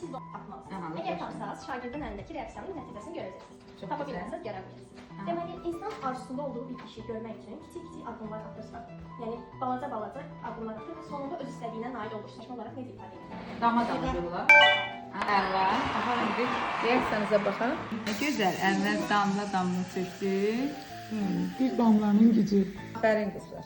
siz onu tapmalısınız. Aha, Əgər başa. tapsanız, şagirdin əlindəki reaksiyanın nəticəsini görəcəksiniz. Çox Tapa gözəl. bilməsəz, görə bilməzsiniz. Deməli, insan arzusunda olduğu bir işi görmək üçün kiçik-kiçik addımlar atırsa, yəni balaca-balaca addımlar atır və sonunda öz istədiyinə nail olur. Saçma olaraq necə ifadə edir? Dama damlıyorlar. Əla. Aha, indi reaksiyanıza baxın. Ne gözəl. Əvvəl damla çəkdi. Bir damlanın gücü. Aferin qızlar.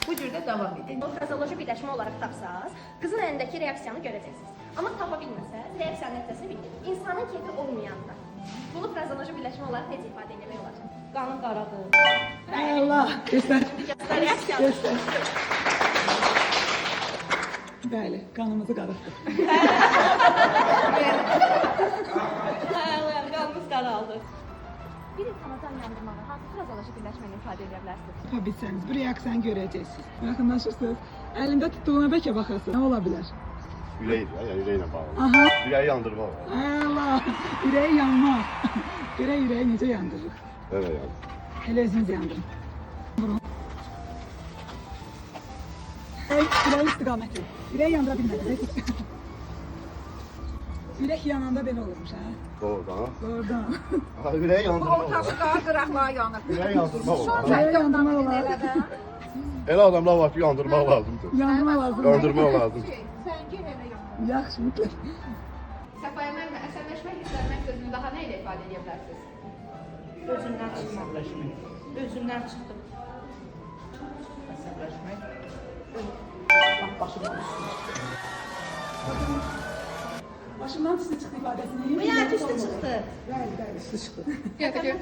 Bu cür də davam edin. O frazoloji birləşmə olaraq tapsaz, qızın əlindəki reaksiyanı görəcəksiniz. Amma tapa bilməsəz, reaksiyanın nəticəsini bilmirsiniz. İnsanın keyfi olmayanda bunu frazoloji birləşmə olaraq necə ifadə etmək olacaq? Qanın qaradır. Allah. Göstər. Reaksiya. Göstər. Bəli, qanımızı qarıtdıq. Qanımız qaraldı. Bir insana can yandırmağa hansı frazoloji birləşməni ifadə edə bilərsiniz? Tapa bilsəniz, bu reaksiyanı görəcəksiniz. Yaxınlaşırsınız. Əlində tutduğuna bəlkə baxasınız. Nə ola bilər? Ürəkdir, yəni ürəklə bağlı. Aha. Ürəyi yandırma var. Allah. Ürəyi yanmaq. Görək ürəyi necə yandırır. Elə yəni. Elə özünüz yandırın. Vurun. Ürəyin istiqaməti. Ürəyi yandıra bilmədiniz. Ürək yananda belə olurmuş, hə? Doğrudan. Doğrudan. Ha, ürəyi yandırma var. Daha qıraqlığa yanır. Ürəyi yandırma var. Ürəyi yandırma olar. Elə adamlar var ki, yandırmaq lazımdır. Yandırma lazım. Yandırmaq lazımdır. Səngin elə yanır. Yaxşı, mütləq. Səfaya müəllimə, əsəbləşmək, hissəlmək sözünü daha nə ilə ifadə edə bilərsiniz? Özündən çıxmaq. Özündən çıxdım. Əsəbləşmək. Başımdan üstü çıxdı ifadəsini. Bu ya üstə çıxdı. Bəli, bəli, üstü çıxdı. Gətir.